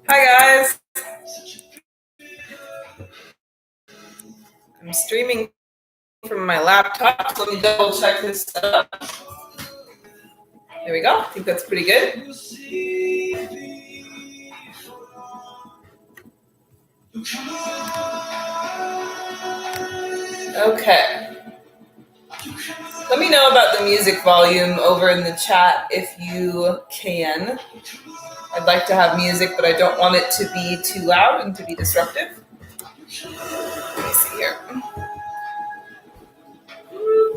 Hi guys, I'm streaming from my laptop. Let me double check this stuff. There we go. I think that's pretty good. Okay. Let me know about the music volume over in the chat if you can. I'd like to have music, but I don't want it to be too loud and to be disruptive. Let me see here. All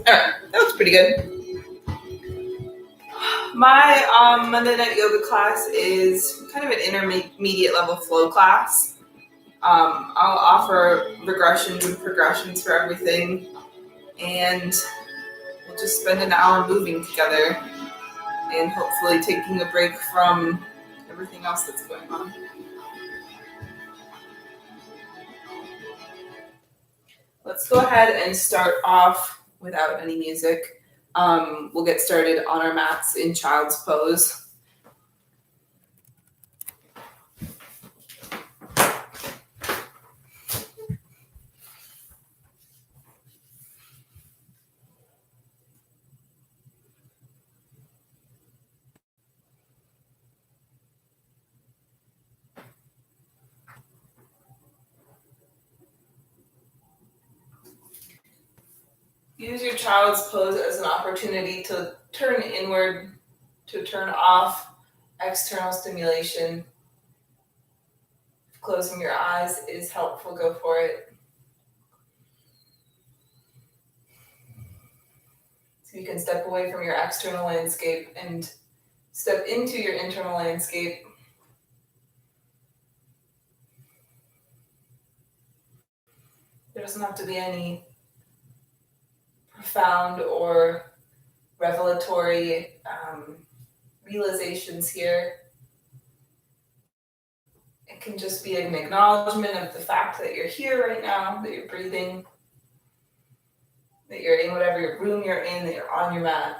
right, that was pretty good. My Monday night yoga class is kind of an intermediate level flow class. I'll offer regressions and progressions for everything, and we'll just spend an hour moving together and hopefully taking a break from everything else that's going on. Let's go ahead and start off without any music. We'll get started on our mats in child's pose. Use your child's pose as an opportunity to turn inward, to turn off external stimulation. If closing your eyes is helpful, go for it. So you can step away from your external landscape and step into your internal landscape. There doesn't have to be any profound or revelatory realizations here. It can just be an acknowledgement of the fact that you're here right now, that you're breathing, that you're in whatever room you're in, that you're on your mat,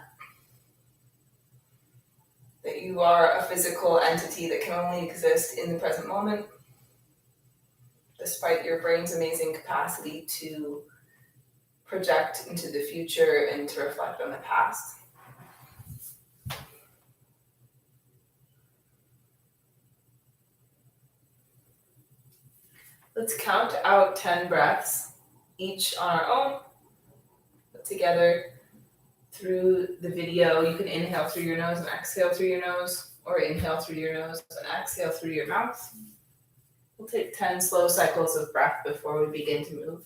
that you are a physical entity that can only exist in the present moment, despite your brain's amazing capacity to project into the future and to reflect on the past. Let's count out 10 breaths, each on our own, but together through the video. You can inhale through your nose and exhale through your nose, or inhale through your nose and exhale through your mouth. We'll take 10 slow cycles of breath before we begin to move.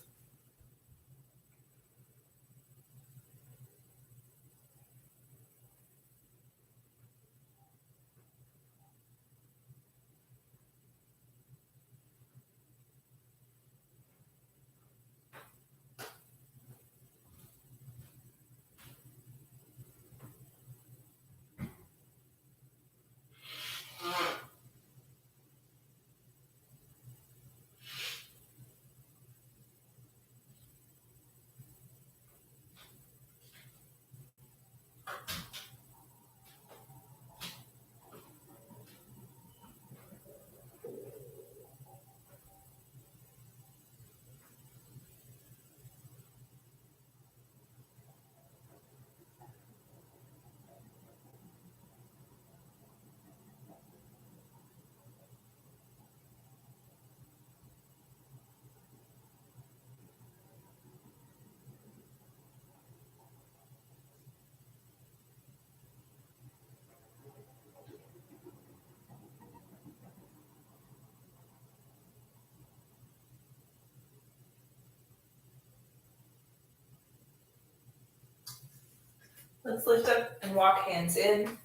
Let's lift up and walk hands in.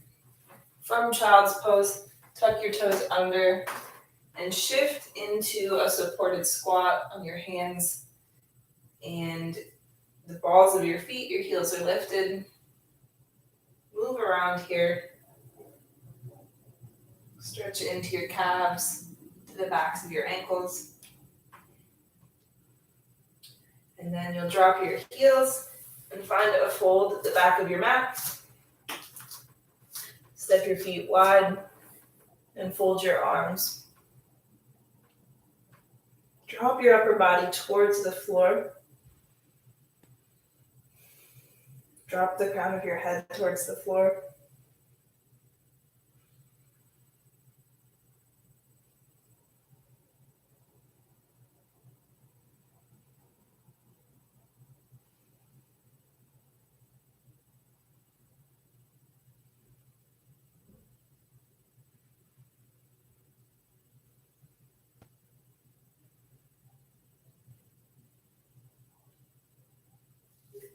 From child's pose, tuck your toes under and shift into a supported squat on your hands and the balls of your feet. Your heels are lifted. Move around here. Stretch into your calves, to the backs of your ankles. And then you'll drop your heels and find a fold at the back of your mat. Step your feet wide and fold your arms. Drop your upper body towards the floor. Drop the crown of your head towards the floor.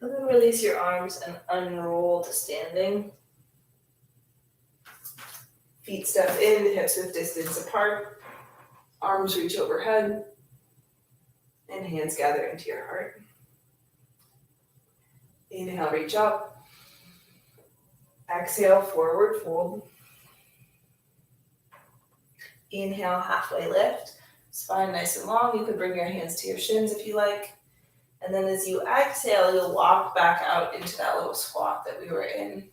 And then release your arms and unroll to standing. Feet step in, hips width distance apart. Arms reach overhead. And hands gather into your heart. Inhale, reach up. Exhale, forward fold. Inhale, halfway lift. Spine nice and long. You could bring your hands to your shins if you like. And then as you exhale, you'll walk back out into that little squat that we were in.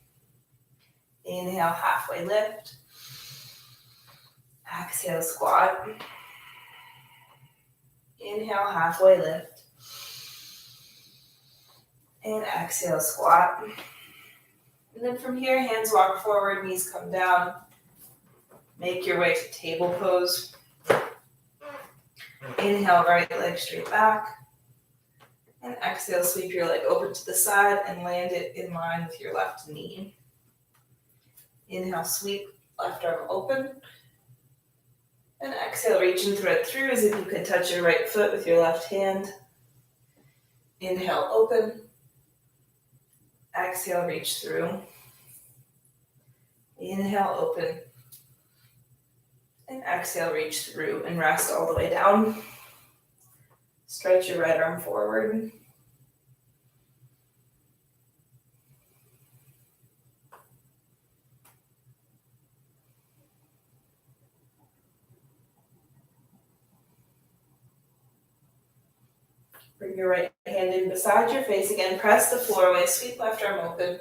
Inhale, halfway lift. Exhale, squat. Inhale, halfway lift. And exhale, squat. And then from here, hands walk forward, knees come down. Make your way to table pose. Inhale, right leg straight back. And exhale, sweep your leg over to the side and land it in line with your left knee. Inhale, sweep, left arm open. And exhale, reach and thread through as if you could touch your right foot with your left hand. Inhale, open. Exhale, reach through. Inhale, open. And exhale, reach through and rest all the way down. Stretch your right arm forward. Bring your right hand in beside your face again. Press the floor away. Sweep left arm open.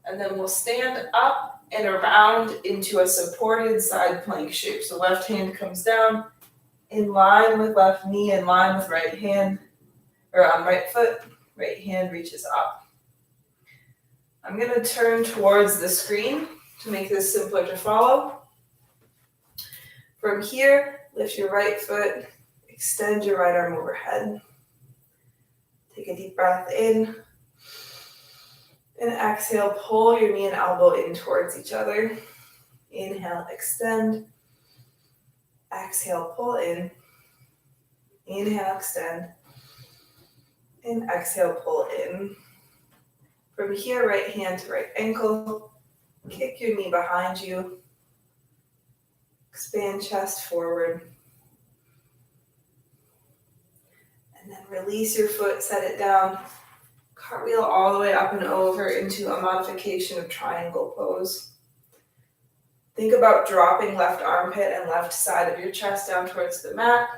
And then we'll stand up and around into a supported side plank shape. So left hand comes down in line with left knee, in line with right hand, or on right foot. Right hand reaches up. I'm going to turn towards the screen to make this simpler to follow. From here, lift your right foot. Extend your right arm overhead. Take a deep breath in. And exhale, pull your knee and elbow in towards each other. Inhale, extend. Exhale, pull in. Inhale, extend. And exhale, pull in. From here, right hand to right ankle. Kick your knee behind you. Expand chest forward. And then release your foot, set it down. Cartwheel all the way up and over into a modification of triangle pose. Think about dropping left armpit and left side of your chest down towards the mat.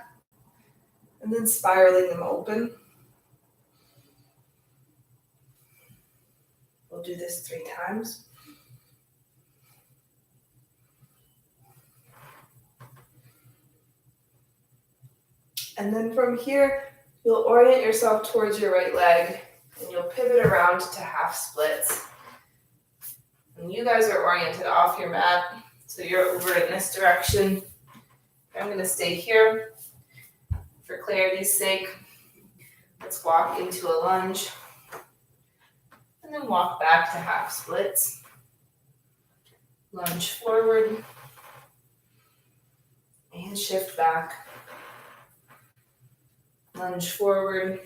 And then spiraling them open. We'll do this 3 times. And then from here, you'll orient yourself towards your right leg and you'll pivot around to half splits. And you guys are oriented off your mat, so you're over in this direction. I'm going to stay here. For clarity's sake, let's walk into a lunge and then walk back to half splits. Lunge forward and shift back. Lunge forward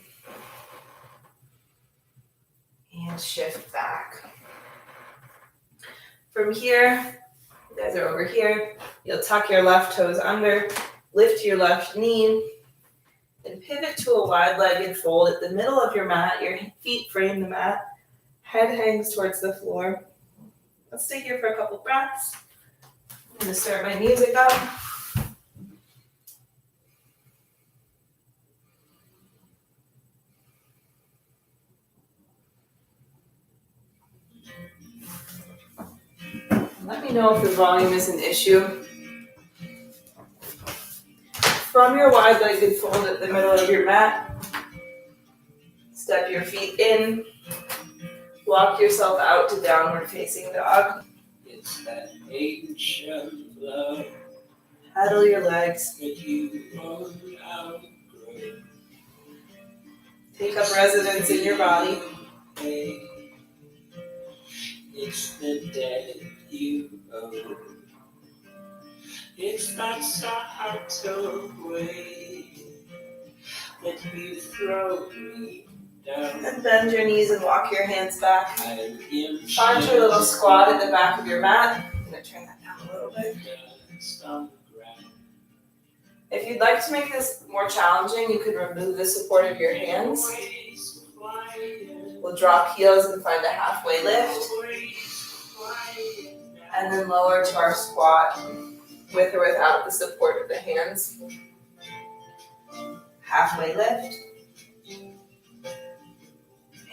and shift back. From here, you guys are over here, you'll tuck your left toes under, lift your left knee, and pivot to a wide-legged fold at the middle of your mat. Your feet frame the mat, head hangs towards the floor. Let's stay here for a couple breaths. I'm going to start my music up. Let me know if the volume is an issue. From your wide-legged fold at the middle of your mat, step your feet in, walk yourself out to downward facing dog. It's that ancient love Paddle your legs. that you won't outgrow. Take up residence in your body. Hey, it's the debt you owe. It's that sorrow way that you throw me down. And bend your knees and walk your hands back. I am Find your little squat at the back of your mat. I'm going to turn that down a little bit. just on the ground. If you'd like to make this more challenging, you could remove the support of your hands. Always quiet, We'll drop heels and find a halfway lift. always quiet now. And then lower to our squat with or without the support of the hands. Halfway lift.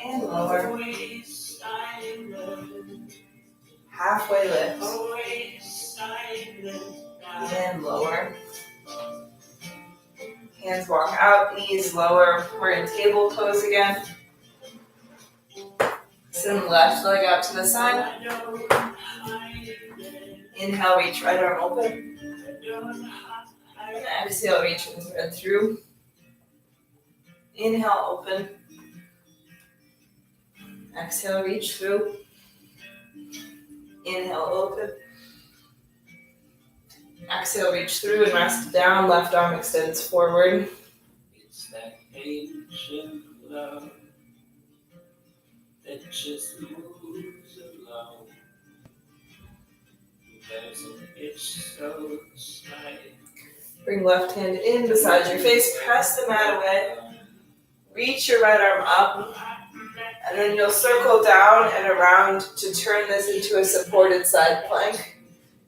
And lower. Always silent, Halfway lift. always silent now. And lower. Hands walk out, knees lower. We're in table pose again. Send left leg out to the side. I don't hide it, Inhale, reach right arm open. I don't hide And it. exhale, reach and thread through. Inhale, open. Exhale, reach through. Inhale, open. Exhale, reach through and rest down. Left arm extends forward. It's that ancient love that just moves along. There's an itch so slight. Bring left hand in beside your face. Press the mat away. Reach your right arm up. And then you'll circle down and around to turn this into a supported side plank.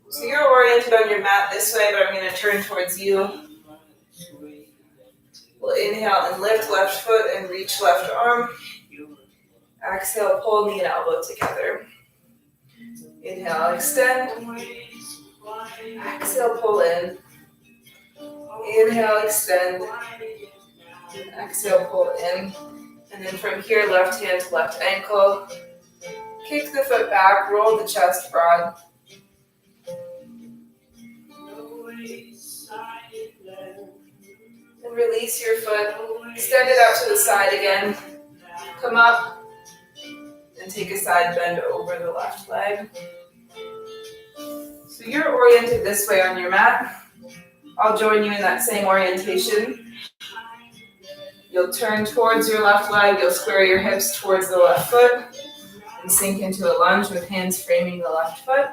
So you're oriented on your mat this way, but I'm going to turn towards you. We'll inhale and lift left foot and reach left arm. Exhale, pull knee and elbow together. Inhale, extend. Exhale, pull in. Inhale, extend. Exhale, pull in. And then from here, left hand to left ankle. Kick the foot back, roll the chest broad. And release your foot. Extend it out to the side again. Come up. And take a side bend over the left leg. So you're oriented this way on your mat. I'll join you in that same orientation. You'll turn towards your left leg. You'll square your hips towards the left foot. And sink into a lunge with hands framing the left foot.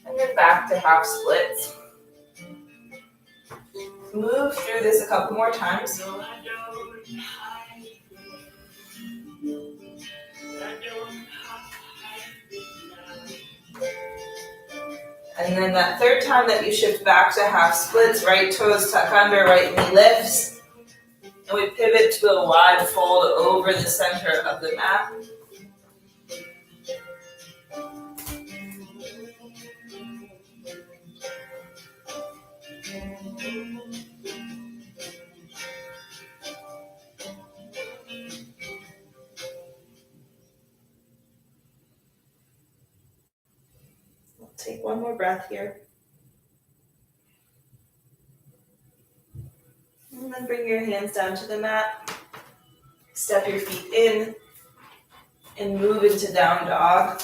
And then back to half splits. Move through this a couple more times. And then that third time that you shift back to half splits, right toes tuck under, right knee lifts. And we pivot to a wide fold over the center of the mat. Take one more breath here. And then bring your hands down to the mat. Step your feet in and move into down dog.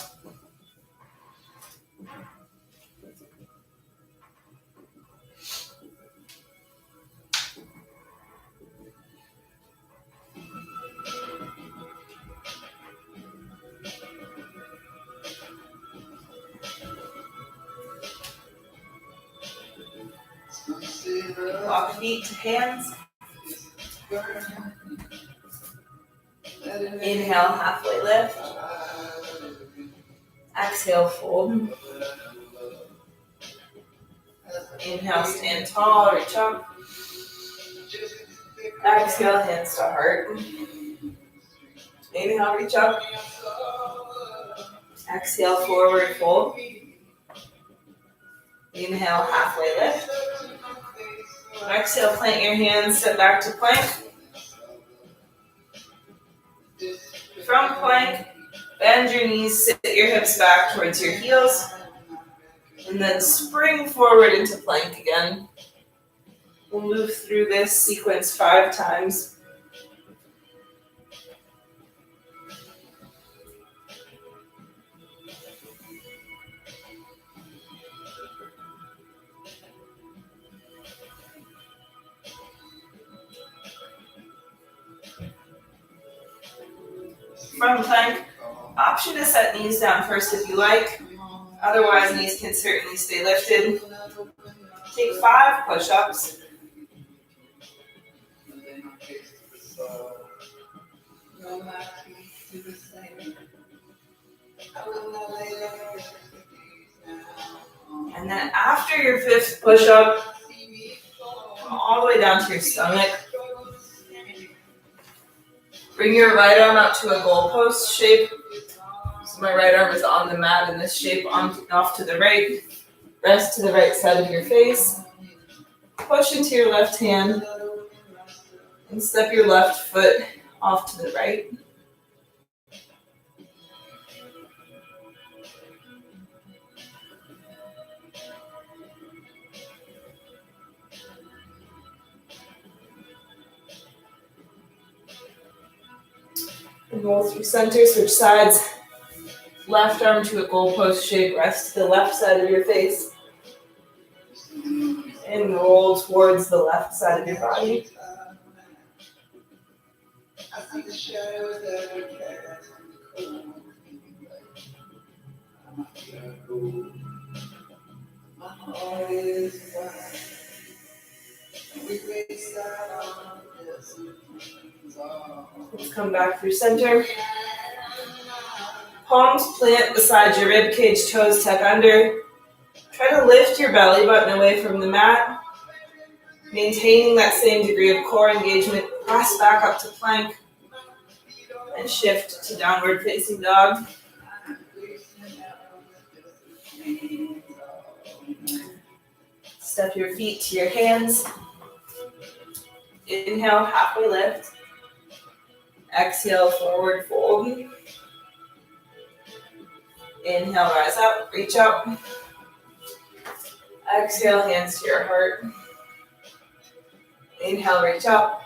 Walk feet to hands. Inhale, halfway lift. Exhale, fold. Inhale, stand tall, reach up. Exhale, hands to heart. Inhale, reach up. Exhale, forward fold. Inhale, halfway lift. Exhale, plant your hands, step back to plank. From plank, bend your knees, sit your hips back towards your heels, and then spring forward into plank again. We'll move through this sequence 5 times. From plank, option to set knees down first if you like. Otherwise, knees can certainly stay lifted. Take 5 push-ups. And then after your 5th push-up, come all the way down to your stomach. Bring your right arm out to a goalpost shape. So my right arm is on the mat in this shape, off to the right. Rest to the right side of your face. Push into your left hand. And step your left foot off to the right. And roll through center, switch sides. Left arm to a goalpost shape, rest to the left side of your face. And roll towards the left side of your body. Let's come back through center. Palms plant beside your rib cage, toes tuck under. Try to lift your belly button away from the mat. Maintaining that same degree of core engagement, press back up to plank. And shift to downward facing dog. Step your feet to your hands. Inhale, halfway lift. Exhale, forward fold. Inhale, rise up, reach up. Exhale, hands to your heart. Inhale, reach up.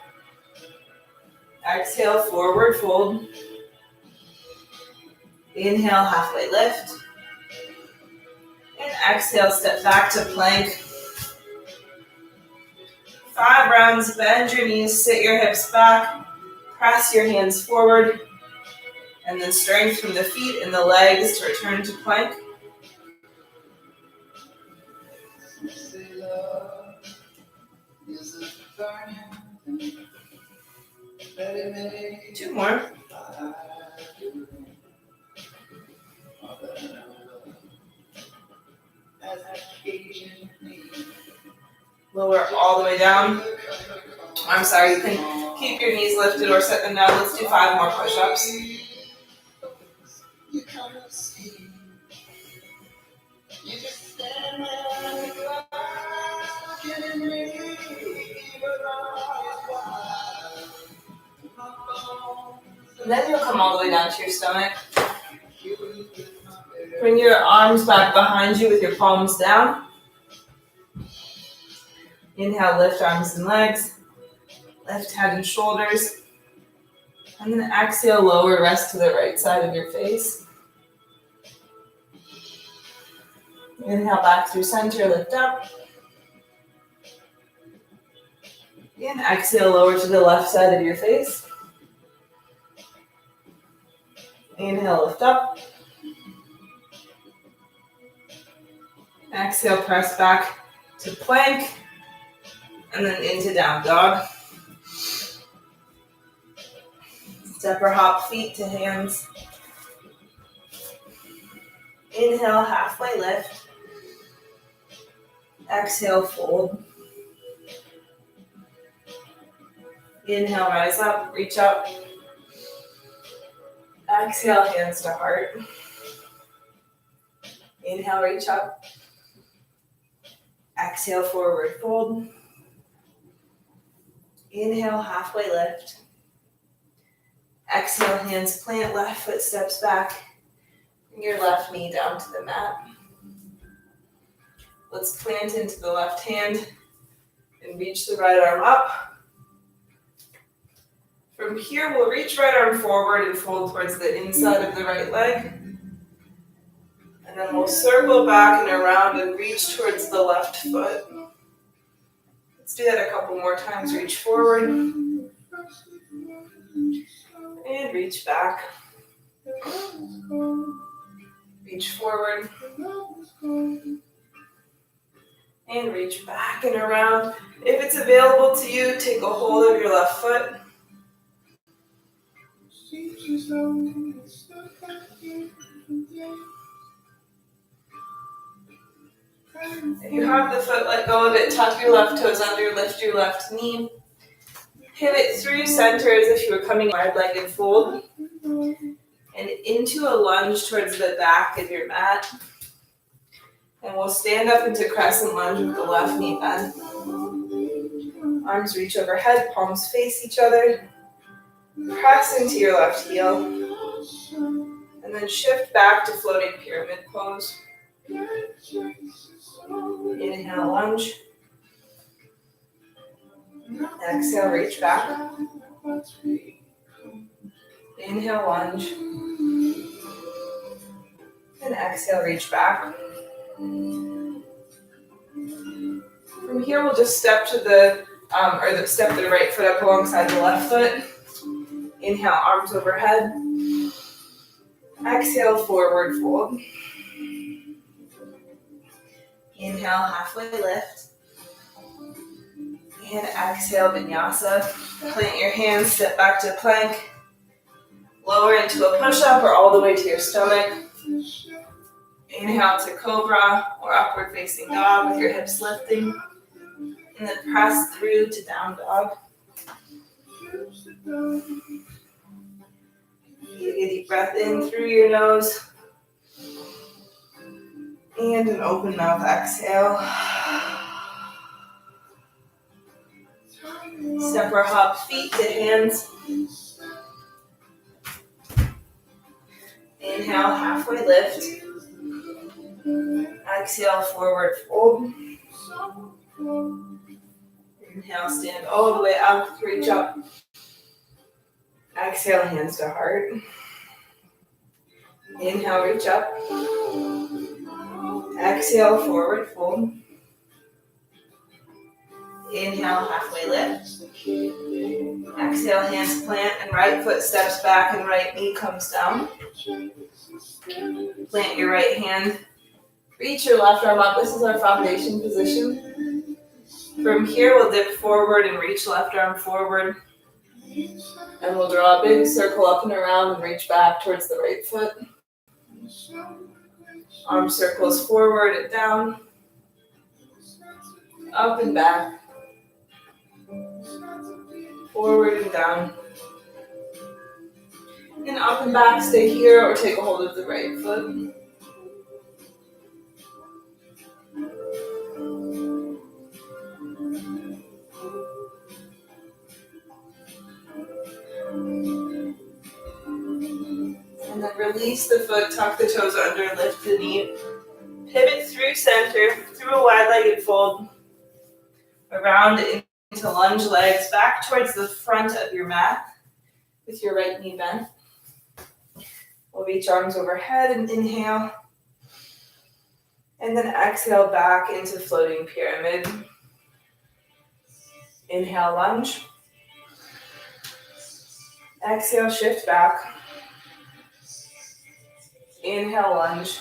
Exhale, forward fold. Inhale, halfway lift. And exhale, step back to plank. 5 rounds, bend your knees, sit your hips back. Press your hands forward. And then strength from the feet and the legs to return to plank. Two more. Lower all the way down. I'm sorry, you can keep your knees lifted or set them down. Let's do 5 more push-ups. And then you'll come all the way down to your stomach. Bring your arms back behind you with your palms down. Inhale, lift arms and legs. Lift head and shoulders. And then exhale, lower, rest to the right side of your face. Inhale back through center, lift up. And exhale, lower to the left side of your face. Inhale, lift up. Exhale, press back to plank. And then into down dog. Step or hop feet to hands. Inhale, halfway lift. Exhale, fold. Inhale, rise up, reach up. Exhale, hands to heart. Inhale, reach up. Exhale, forward fold. Inhale, halfway lift. Exhale, hands plant, left foot steps back. Bring your left knee down to the mat. Let's plant into the left hand and reach the right arm up. From here, we'll reach right arm forward and fold towards the inside of the right leg. And then we'll circle back and around and reach towards the left foot. Let's do that a couple more times. Reach forward. And reach back. Reach forward. And reach back and around. If it's available to you, take a hold of your left foot. If you have the foot, let go of it. Tuck your left toes under, lift your left knee. Pivot through center as if you were coming wide-legged fold. And into a lunge towards the back of your mat. And we'll stand up into crescent lunge with the left knee bent. Arms reach overhead, palms face each other. Press into your left heel. And then shift back to floating pyramid pose. Inhale, lunge. Exhale, reach back. Inhale, lunge. And exhale, reach back. From here, we'll just step to the step the right foot up alongside the left foot. Inhale, arms overhead. Exhale, forward fold. Inhale, halfway lift. And exhale, vinyasa. Plant your hands, step back to plank. Lower into a push-up or all the way to your stomach. Inhale to cobra or upward facing dog with your hips lifting. And then press through to down dog. Take a deep breath in through your nose. And an open mouth exhale. Step or hop feet to hands. Inhale, halfway lift. Exhale, forward fold. Inhale, stand all the way up, reach up. Exhale, hands to heart. Inhale, reach up. Exhale, forward fold. Inhale, halfway lift. Exhale, hands plant and right foot steps back and right knee comes down. Plant your right hand. Reach your left arm up. This is our foundation position. From here, we'll dip forward and reach left arm forward. And we'll draw a big circle up and around and reach back towards the right foot. Arm circles forward and down. Up and back. Forward and down. And up and back, stay here or take a hold of the right foot. And then release the foot, tuck the toes under, lift the knee. Pivot through center, through a wide-legged fold. Around into lunge legs, back towards the front of your mat with your right knee bent. We'll reach arms overhead and inhale. And then exhale back into floating pyramid. Inhale, lunge. Exhale, shift back. Inhale, lunge.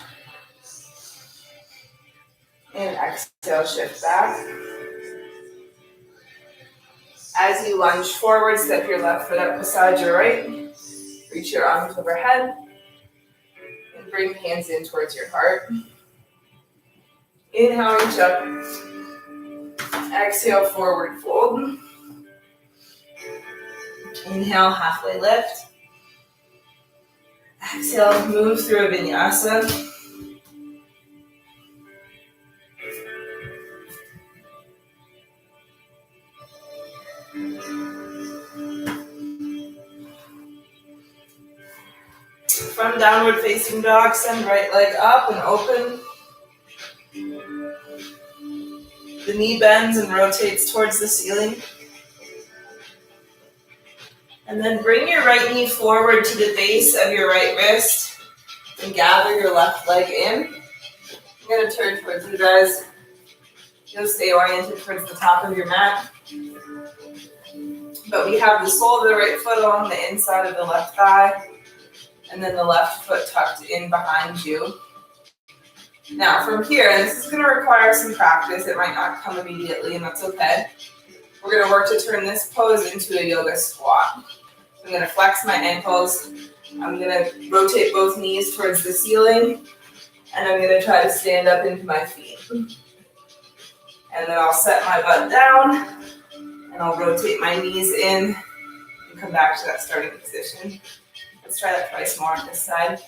And exhale, shift back. As you lunge forward, step your left foot up beside your right. Reach your arms overhead. And bring hands in towards your heart. Inhale, reach up. Exhale, forward fold. Inhale, halfway lift. Exhale, move through a vinyasa. from downward facing dog, send right leg up and open. The knee bends and rotates towards the ceiling. And then bring your right knee forward to the base of your right wrist and gather your left leg in. I'm going to turn towards you guys. You'll stay oriented towards the top of your mat. But we have the sole of the right foot on the inside of the left thigh, and then the left foot tucked in behind you. Now from here, and this is going to require some practice. It might not come immediately, and that's okay. We're going to work to turn this pose into a yoga squat. So I'm going to flex my ankles. I'm going to rotate both knees towards the ceiling, and I'm going to try to stand up into my feet. And then I'll set my butt down, and I'll rotate my knees in and come back to that starting position. Let's try that twice more on this side.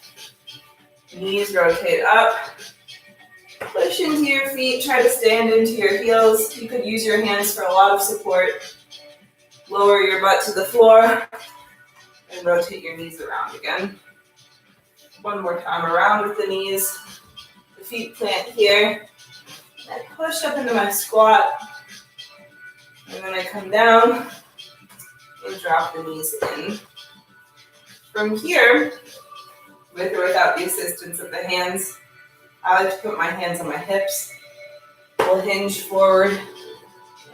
Knees rotate up. Push into your feet. Try to stand into your heels. You could use your hands for a lot of support. Lower your butt to the floor and rotate your knees around again. One more time around with the knees. The feet plant here. I push up into my squat, and then I come down and drop the knees in. From here, with or without the assistance of the hands, I like to put my hands on my hips. We'll hinge forward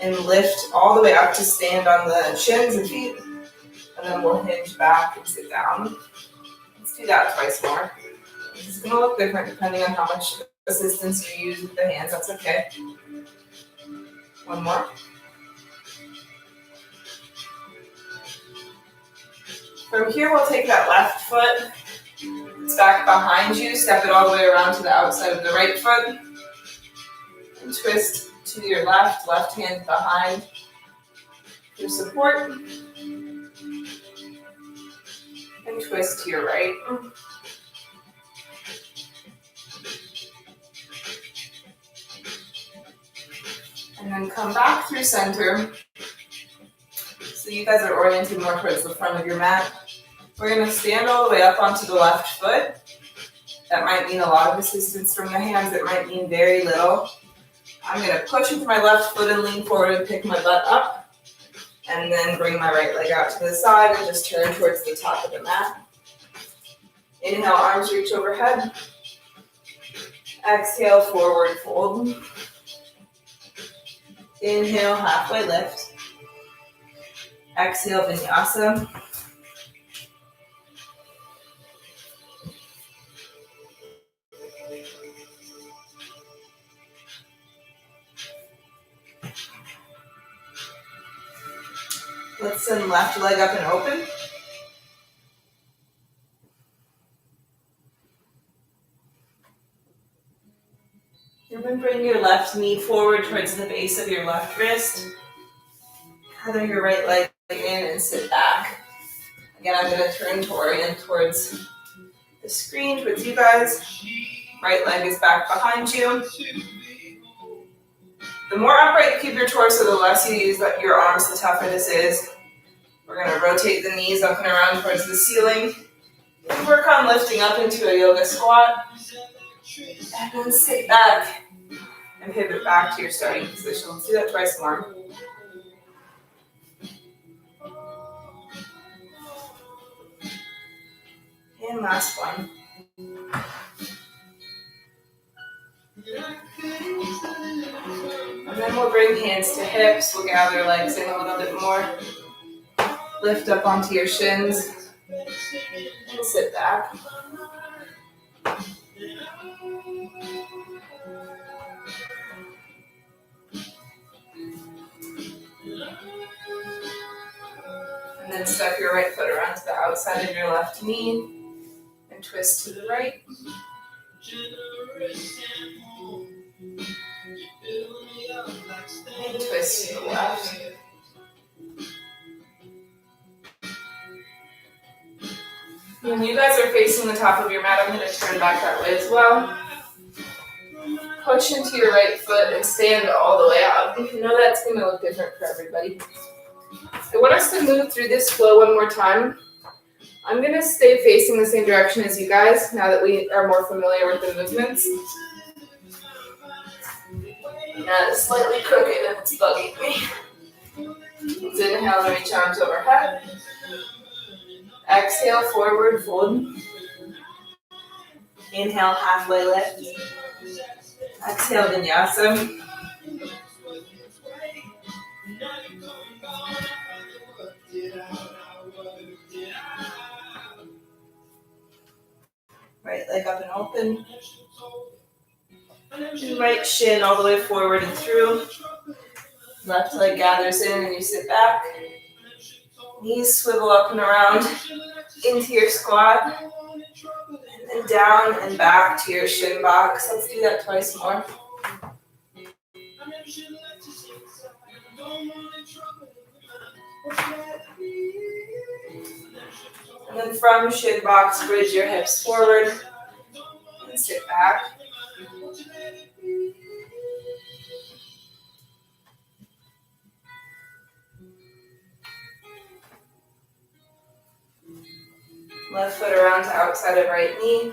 and lift all the way up to stand on the shins and feet, and then we'll hinge back and sit down. Let's do that twice more. This is going to look different depending on how much assistance you use with the hands. That's okay. One more. From here, we'll take that left foot. It's back behind you. Step it all the way around to the outside of the right foot. And twist to your left hand behind for support. And twist to your right. And then come back through center. So you guys are oriented more towards the front of your mat. We're going to stand all the way up onto the left foot. That might mean a lot of assistance from the hands. It might mean very little. I'm going to push with my left foot and lean forward and pick my butt up. And then bring my right leg out to the side and just turn towards the top of the mat. Inhale, arms reach overhead. Exhale, forward fold. Inhale, halfway lift. Exhale, vinyasa. Let's send left leg up and open. And then bring your left knee forward towards the base of your left wrist. Gather your right leg in and sit back. Again, I'm going to turn to orient towards the screen, towards you guys. Right leg is back behind you. The more upright you keep your torso, the less you use your arms, the tougher this is. We're going to rotate the knees up and around towards the ceiling. And work on lifting up into a yoga squat. And then sit back and pivot back to your starting position. Let's do that twice more. And last one. And then we'll bring hands to hips. We'll gather legs in a little bit more. Lift up onto your shins. And sit back. And then step your right foot around to the outside of your left knee. And twist to the right. And twist to the left. When you guys are facing the top of your mat, I'm going to turn back that way as well. Push into your right foot and stand all the way out. You know that's going to look different for everybody. I want us to move through this flow one more time. I'm going to stay facing the same direction as you guys now that we are more familiar with the movements. Now it's slightly crooked and it's bugging me. Let's inhale and reach arms overhead. Exhale, forward fold. Inhale, halfway lift. Exhale, vinyasa. Right leg up and open. And right shin all the way forward and through. Left leg gathers in and you sit back. Knees swivel up and around into your squat. And then down and back to your shin box. Let's do that twice more. And then from shin box, bridge your hips forward and sit back. Left foot around to outside of right knee.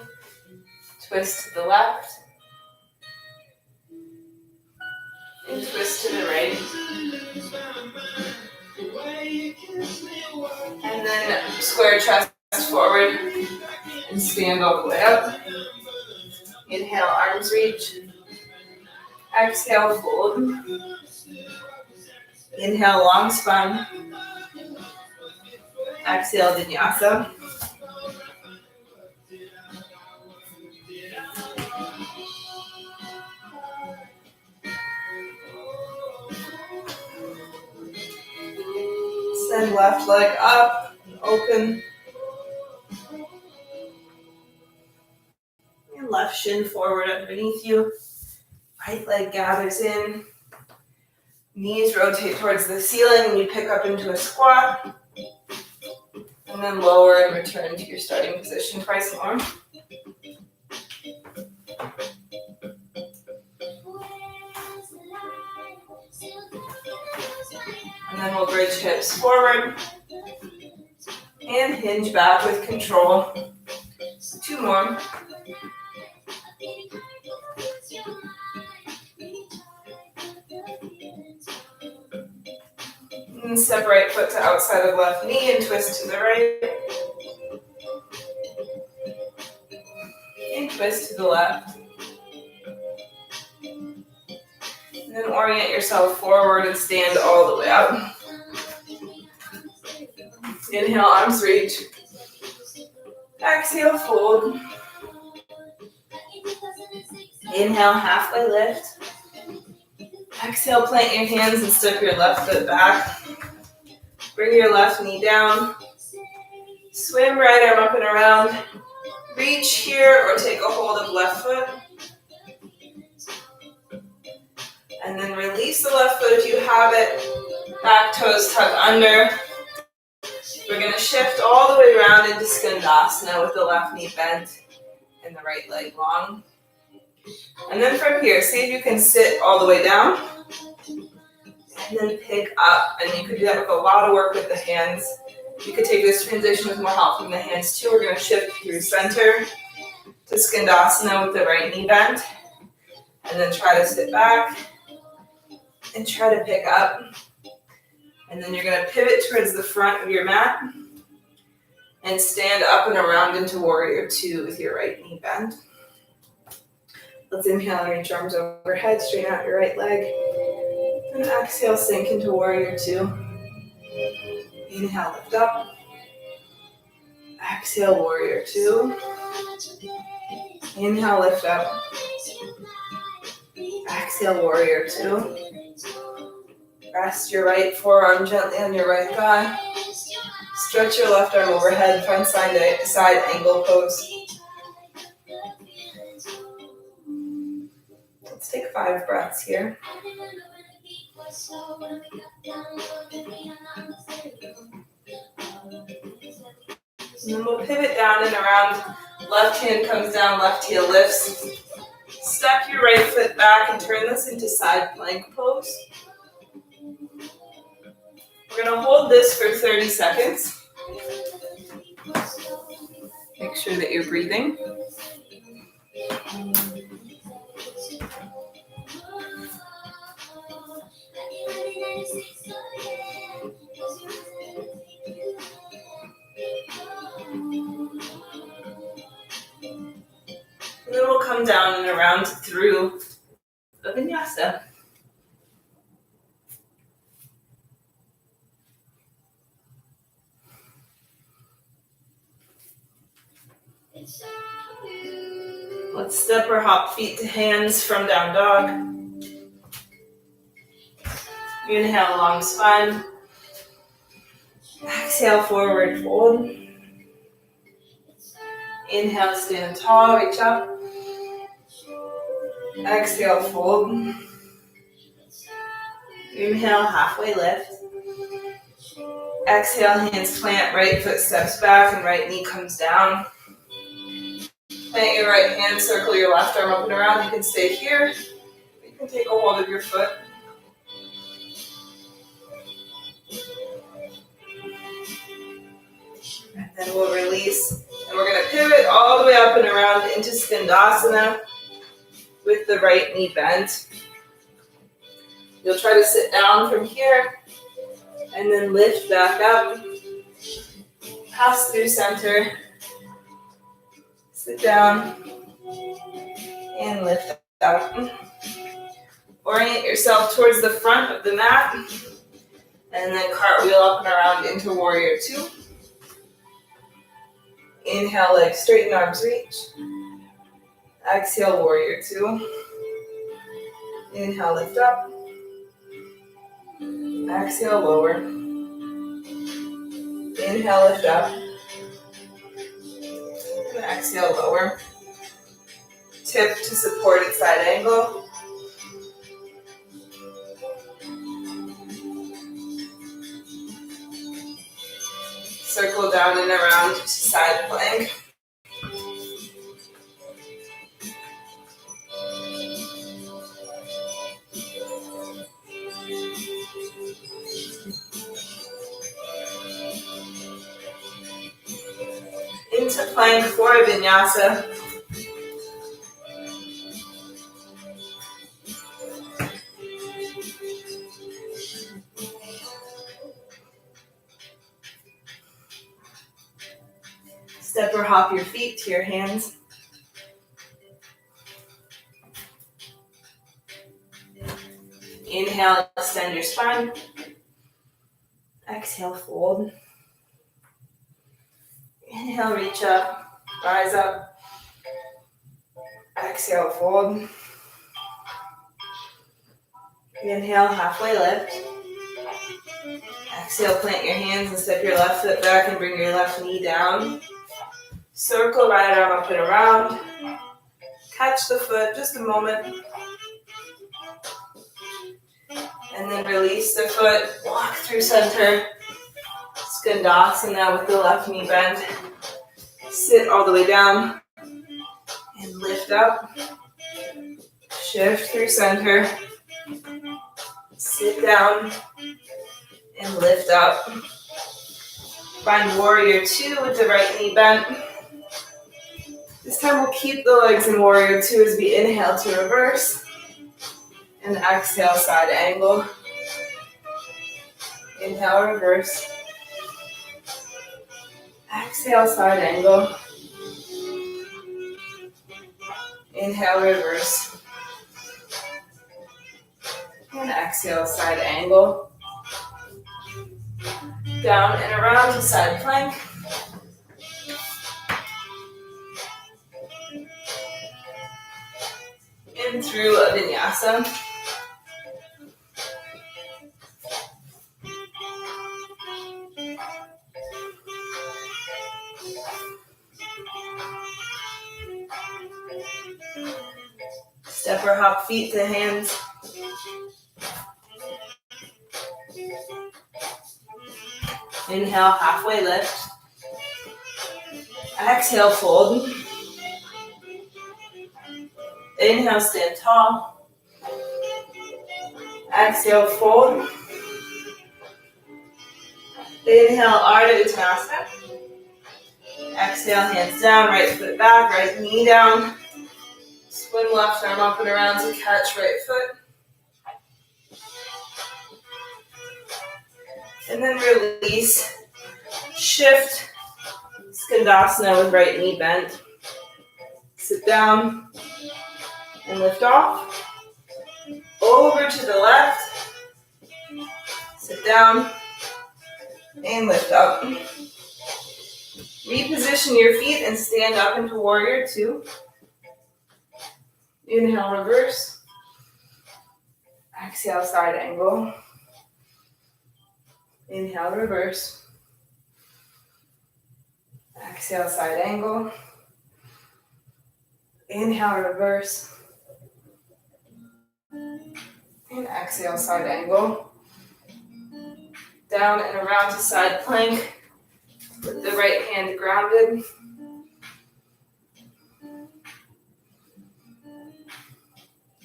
Twist to the left. And twist to the right. And then square chest forward and stand all the way up. Inhale, arms reach. Exhale, fold. Inhale, long spine. Exhale, vinyasa. Send left leg up, open. And left shin forward underneath you. Right leg gathers in. Knees rotate towards the ceiling and you pick up into a squat. And then lower and return to your starting position twice more. And then we'll bridge hips forward and hinge back with control. 2 more. And step right foot to outside of left knee and twist to the right. And twist to the left. And then orient yourself forward and stand all the way up. Inhale, arms reach. Exhale, fold. Inhale, halfway lift. Exhale, plant your hands and step your left foot back. Bring your left knee down. Swim right arm up and around. Reach here or take a hold of left foot. And then release the left foot if you have it. Back toes tuck under. We're going to shift all the way around into Skandasana with the left knee bent and the right leg long. And then from here, see if you can sit all the way down. And then pick up. And you could do that with a lot of work with the hands. You could take this transition with more help from the hands too. We're going to shift through center to Skandasana with the right knee bent. And then try to sit back. And try to pick up. And then you're going to pivot towards the front of your mat. And stand up and around into Warrior 2 with your right knee bent. Let's inhale and reach arms overhead. Straighten out your right leg. And exhale, sink into Warrior 2. Inhale, lift up. Exhale, Warrior 2. Inhale, lift up. Exhale, Warrior 2. Rest your right forearm gently on your right thigh. Stretch your left arm overhead, front side angle pose. Let's take 5 breaths here. And then we'll pivot down and around. Left hand comes down, left heel lifts. Step your right foot back and turn this into side plank pose. We're going to hold this for 30 seconds. Make sure that you're breathing. And then we'll come down and around through the vinyasa. Let's step or hop feet to hands from down dog. Inhale, long spine. Exhale, forward fold. Inhale, stand tall, reach up. Exhale, fold. Inhale, halfway lift. Exhale, hands plant, right foot steps back and right knee comes down. Plant your right hand, circle your left arm up and around. You can stay here. You can take a hold of your foot. And then we'll release. And we're going to pivot all the way up and around into Skandasana with the right knee bent. You'll try to sit down from here and then lift back up. Pass through center. Sit down and lift up. Orient yourself towards the front of the mat and then cartwheel up and around into warrior two. Inhale, legs straighten, arms reach. Exhale, warrior two. Inhale, lift up. Exhale, lower. Inhale, lift up. And exhale, lower. Tip to supported side angle. Circle down and around to side plank. Into plank for vinyasa. Step or hop your feet to your hands. Inhale, extend your spine. Exhale, fold. Inhale, reach up, rise up. Exhale, fold. Inhale, halfway lift. Exhale, plant your hands and step your left foot back and bring your left knee down. Circle right arm up and around. Catch the foot, just a moment. And then release the foot, walk through center. Skandasana with the left knee bent. Sit all the way down and lift up. Shift through center. Sit down and lift up. Find warrior two with the right knee bent. This time we'll keep the legs in warrior two as we inhale to reverse. And exhale, side angle. Inhale, reverse. Exhale, side angle. Inhale, reverse. And exhale, side angle. Down and around to side plank. In through a vinyasa. Step or hop feet to hands. Inhale, halfway lift. Exhale, fold. Inhale, stand tall. Exhale, fold. Inhale, Ardha Uttanasana. Exhale, hands down, right foot back, right knee down. Swing left arm up and around to catch right foot. And then release. Shift Skandasana with right knee bent. Sit down and lift off. Over to the left. Sit down and lift up. Reposition your feet and stand up into warrior two. Inhale, reverse. Exhale, side angle. Inhale, reverse. Exhale, side angle. Inhale, reverse. And exhale, side angle. Down and around to side plank with the right hand grounded.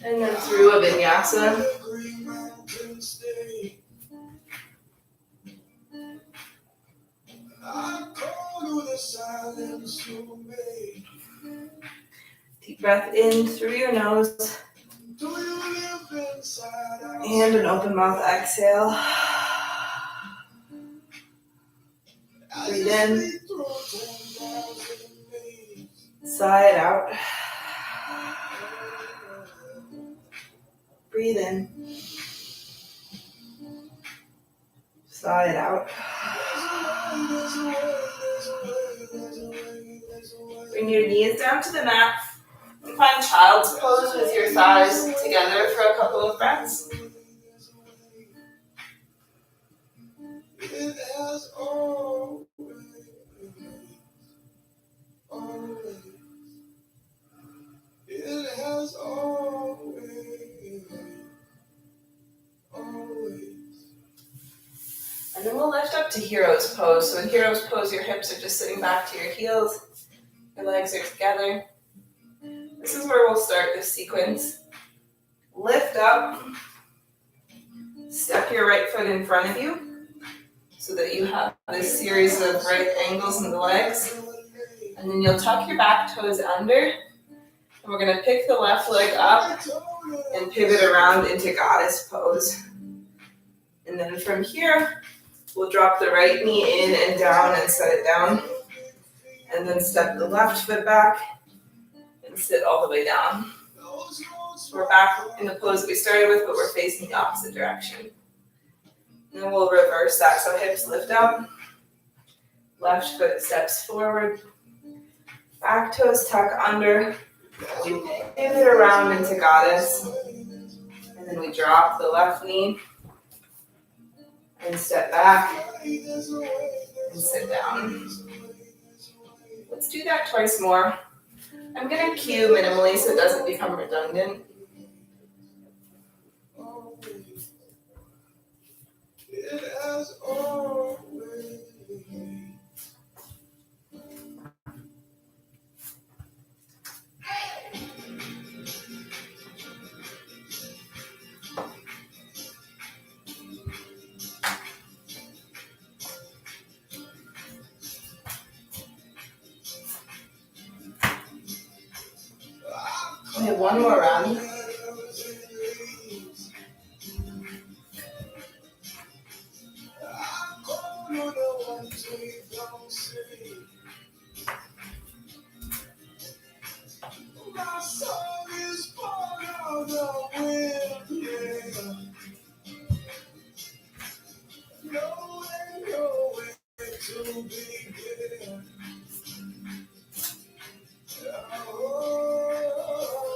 And then through a vinyasa. Deep breath in through your nose. And an open mouth exhale. Breathe in. Side out. Breathe in. Side out. Bring your knees down to the mat. And find child's pose with your thighs together for a couple of breaths. It has always. It has always. And then we'll lift up to hero's pose. So in hero's pose, your hips are just sitting back to your heels. Your legs are together. This is where we'll start this sequence. Lift up. Step your right foot in front of you so that you have this series of right angles in the legs. And then you'll tuck your back toes under. And we're going to pick the left leg up and pivot around into goddess pose. And then from here, we'll drop the right knee in and down and set it down. And then step the left foot back and sit all the way down. So we're back in the pose that we started with, but we're facing the opposite direction. And then we'll reverse that. So hips lift up. Left foot steps forward. Back toes tuck under. We pivot around into goddess. And then we drop the left knee. And step back. And sit down. Let's do that twice more. I'm going to cue minimally so it doesn't become redundant. It has always. We have one more round.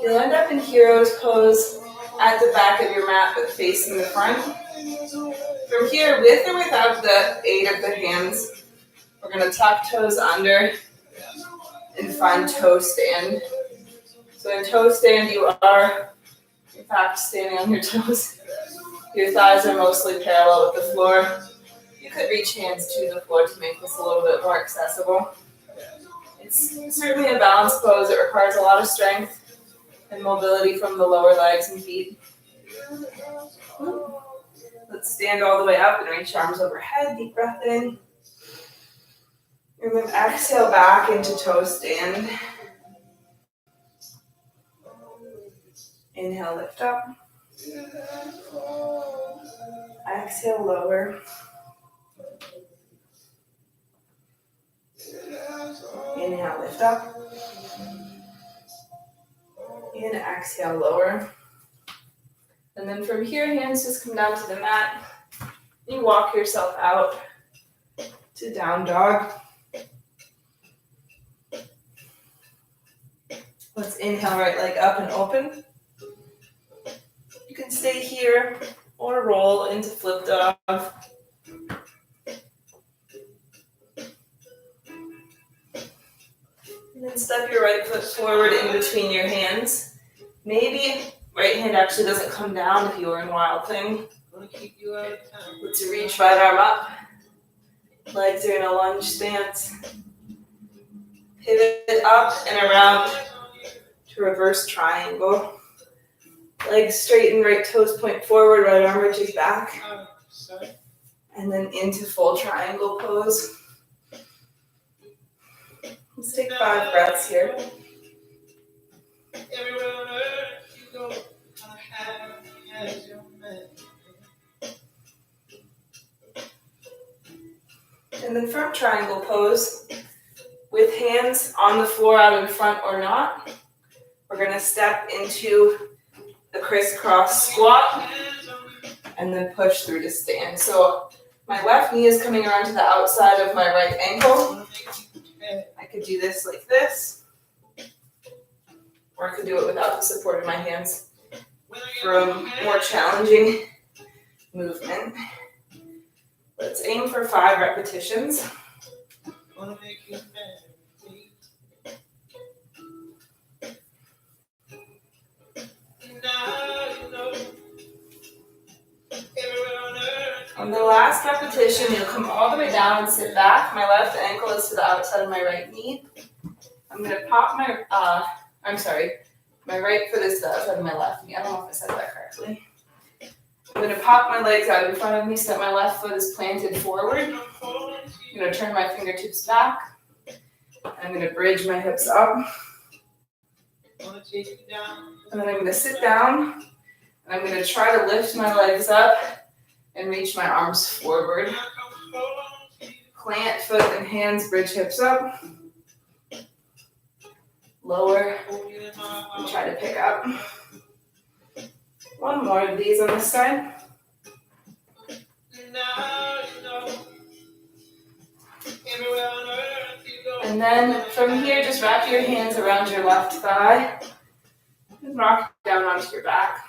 You'll end up in hero's pose at the back of your mat, but facing the front. From here, with or without the aid of the hands, we're going to tuck toes under and find toe stand. So in toe stand, you are, in fact, standing on your toes. Your thighs are mostly parallel with the floor. You could reach hands to the floor to make this a little bit more accessible. It's certainly a balanced pose. It requires a lot of strength and mobility from the lower legs and feet. Let's stand all the way up and reach arms overhead. Deep breath in. And then exhale back into toe stand. Inhale, lift up. Exhale, lower. Inhale, lift up. And exhale, lower. And then from here, hands just come down to the mat. You walk yourself out to down dog. Let's inhale, right leg up and open. You can stay here or roll into flip dog. And then step your right foot forward in between your hands. Maybe right hand actually doesn't come down if you were in Wild Thing. Let's reach right arm up. Legs are in a lunge stance. Pivot up and around to reverse triangle. Legs straighten, right toes point forward, right arm reaches back. And then into full triangle pose. Let's take 5 breaths here. Everywhere on earth you go, I have me as your man. And then front triangle pose with hands on the floor out in front or not. We're going to step into the crisscross squat and then push through to stand. So my left knee is coming around to the outside of my right ankle. I could do this like this, or I could do it without the support of my hands for a more challenging movement. Let's aim for 5 repetitions. On the last repetition, you'll come all the way down and sit back. My left ankle is to the outside of my right knee. I'm going to pop my, my right foot is to the outside of my left knee. I don't know if I said that correctly. I'm going to pop my legs out in front of me so that my left foot is planted forward. I'm going to turn my fingertips back. I'm going to bridge my hips up. And then I'm going to sit down. And I'm going to try to lift my legs up and reach my arms forward. Plant foot and hands, bridge hips up. Lower. And try to pick up. One more of these on this side. And then from here, just wrap your hands around your left thigh and rock down onto your back.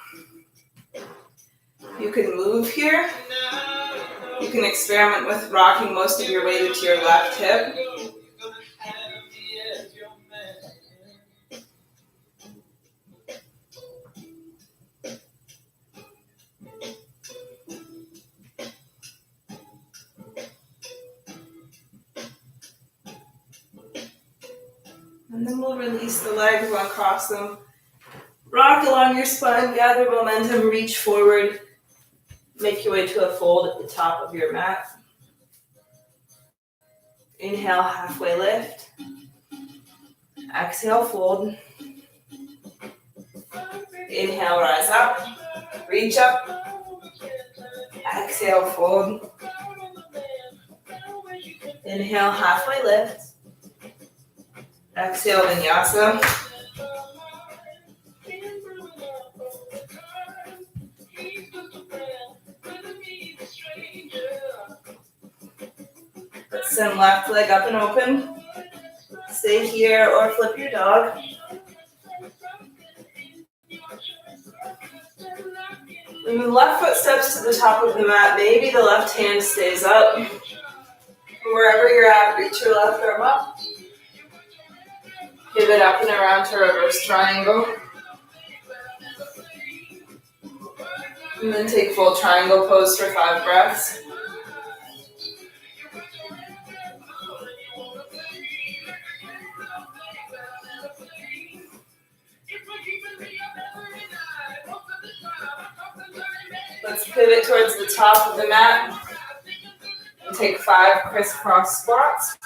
You can move here. You can experiment with rocking most of your weight into your left hip. And then we'll release the legs, we'll uncross them. Rock along your spine, gather momentum, reach forward. Make your way to a fold at the top of your mat. Inhale, halfway lift. Exhale, fold. Inhale, rise up. Reach up. Exhale, fold. Inhale, halfway lift. Exhale, vinyasa. Let's send left leg up and open. Stay here or flip your dog. When the left foot steps to the top of the mat, maybe the left hand stays up. Wherever you're at, reach your left arm up. Pivot up and around to reverse triangle. And then take full triangle pose for 5 breaths. Let's pivot towards the top of the mat and take 5 crisscross squats.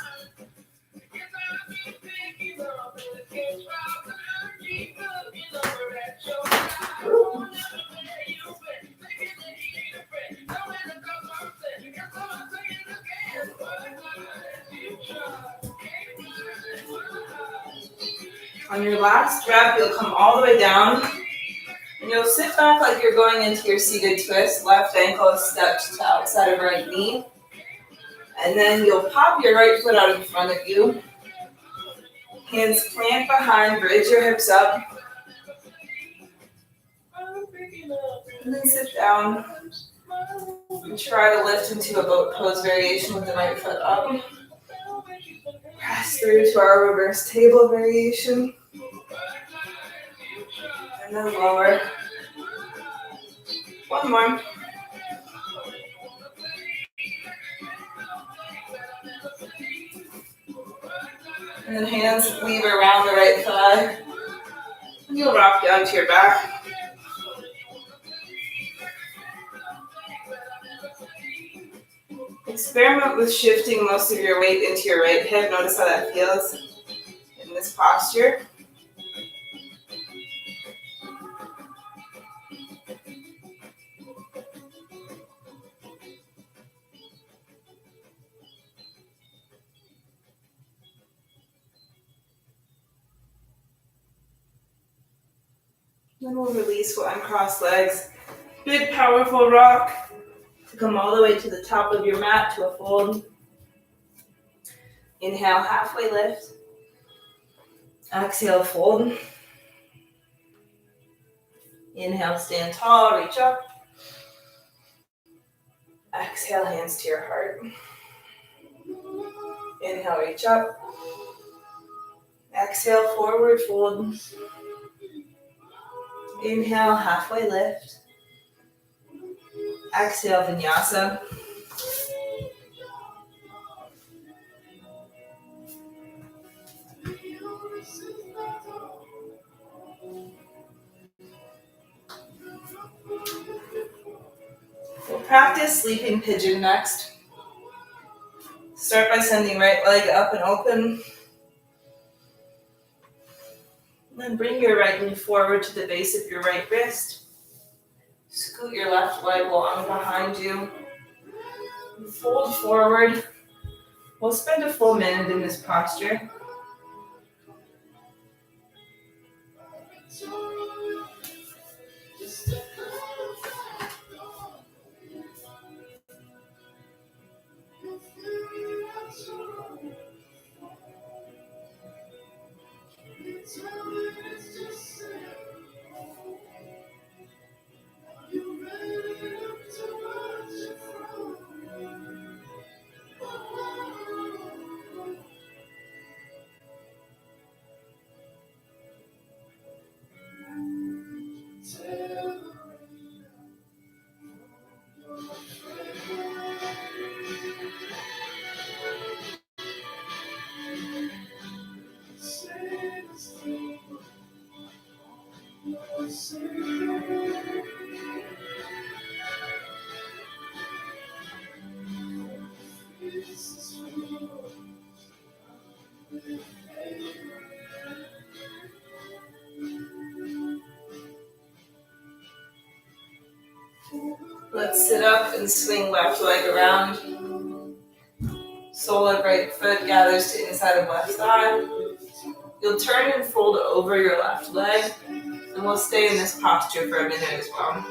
On your last rep, you'll come all the way down and you'll sit back like you're going into your seated twist. Left ankle is stepped to outside of right knee. And then you'll pop your right foot out in front of you. Hands plant behind, bridge your hips up. And then sit down and try to lift into a boat pose variation with the right foot up. Press through to our reverse table variation. And then lower. One more. And then hands weave around the right thigh. And you'll rock down to your back. Experiment with shifting most of your weight into your right hip. Notice how that feels in this posture. Then we'll release, we'll uncross legs. Big, powerful rock to come all the way to the top of your mat to a fold. Inhale, halfway lift. Exhale, fold. Inhale, stand tall, reach up. Exhale, hands to your heart. Inhale, reach up. Exhale, forward fold. Inhale, halfway lift. Exhale, vinyasa. We'll practice sleeping pigeon next. Start by sending right leg up and open. Then bring your right knee forward to the base of your right wrist. Scoot your left leg along behind you. Fold forward. We'll spend a full minute in this posture. Let's sit up and swing left leg around. Sole of right foot gathers to inside of left thigh. You'll turn and fold over your left leg, and we'll stay in this posture for a minute as well.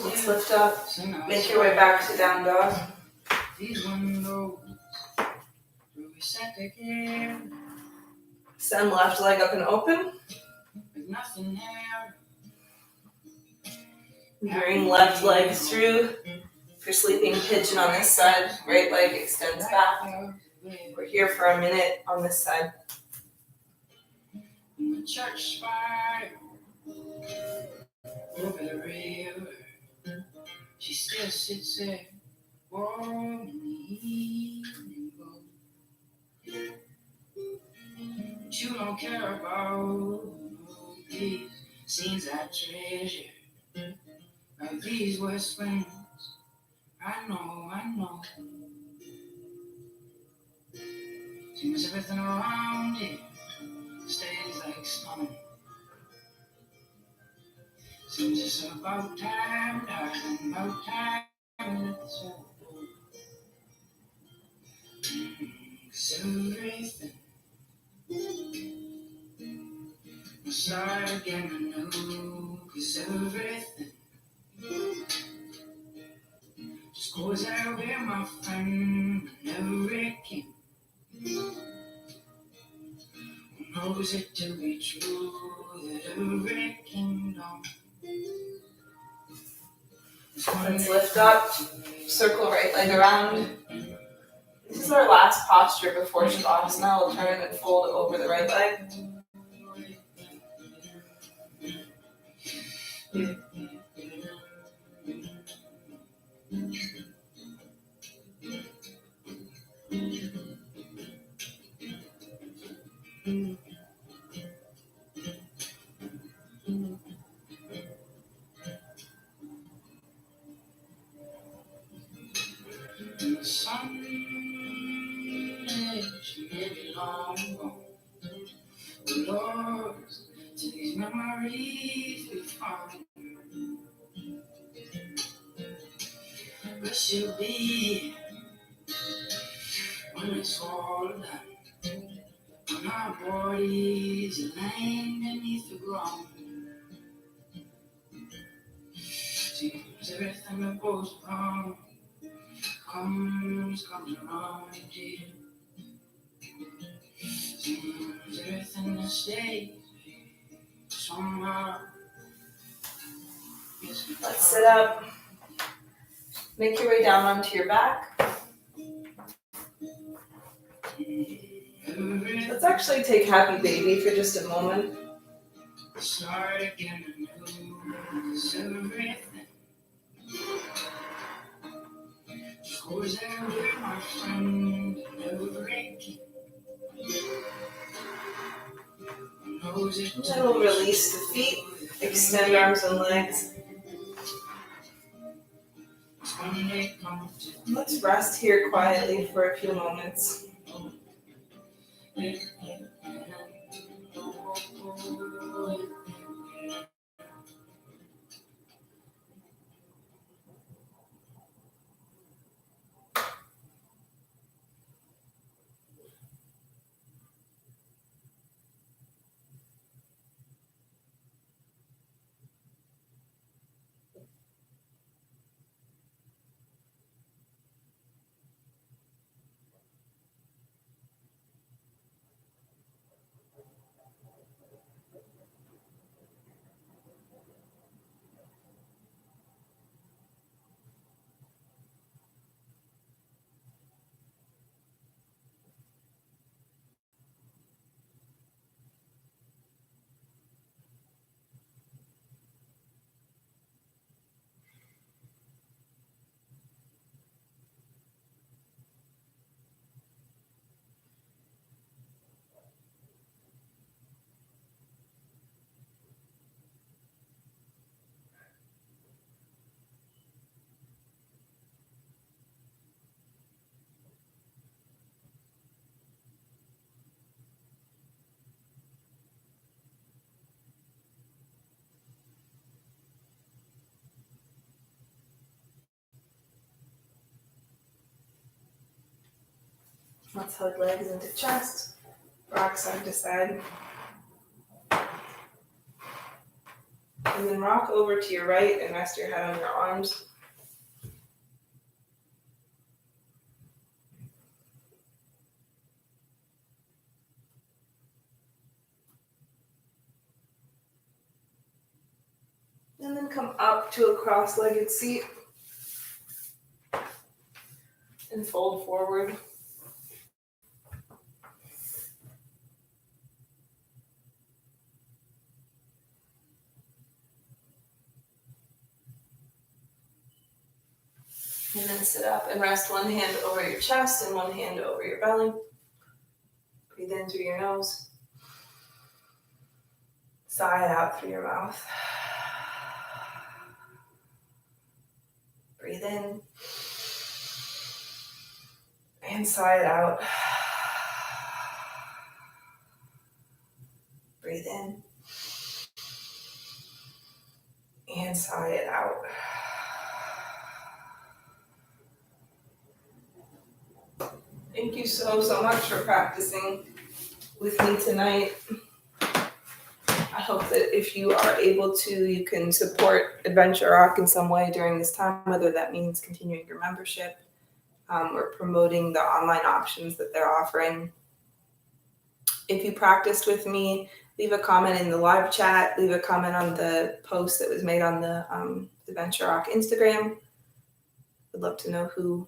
Let's lift up. Make your way back to down dog. These windows, we sat together, Send left leg up and open. There's nothing there. Bring left leg through. If you're sleeping pigeon on this side, right leg extends back. We're here for a minute on this side. In the church spire over the river, she still sits there, warm in the evening glow. But you don't care about these scenes I treasure, like these west winds. I know. Seems everything around here stays like stone. Seems it's about time, darling, about time to let this all go. 'Cause everything will start again anew. 'Cause everything just goes out there, my friend, never again. Who knows it to be true that every kingdom. Let's lift up, circle right leg around. This is our last posture before Shavasana. We'll turn and fold over the right leg. And the sun is maybe long gone. The Lord's to these memories we found. But she'll be when it's all done. When our bodies are laying beneath the ground. Seems everything that goes wrong comes around you. Seems everything that stays somehow. Let's sit up. Make your way down onto your back. Let's actually take Happy Baby for just a moment. Start again anew. 'Cause everything just goes out with my friend, never again. Knows it. And then we'll release the feet, extend arms and legs. When they come to Let's rest here quietly for a few moments. Let's hug legs into chest, rock side to side. And then rock over to your right and rest your head on your arms. then come up to a cross-legged seat and fold forward. And then sit up and rest one hand over your chest and one hand over your belly. Breathe in through your nose. Sigh it out through your mouth. Breathe in. And sigh it out. Breathe in. And sigh it out. Thank you so much for practicing with me tonight. I hope that if you are able to, you can support Adventure Rock in some way during this time, whether that means continuing your membership or promoting the online options that they're offering. If you practiced with me, leave a comment in the live chat, leave a comment on the post that was made on the Adventure Rock Instagram. I'd love to know who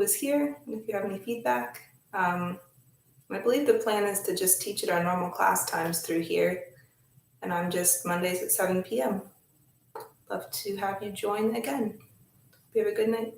is here and if you have any feedback. I believe the plan is to just teach at our normal class times through here. And I'm just Mondays at 7 p.m. Love to have you join again. You have a good night.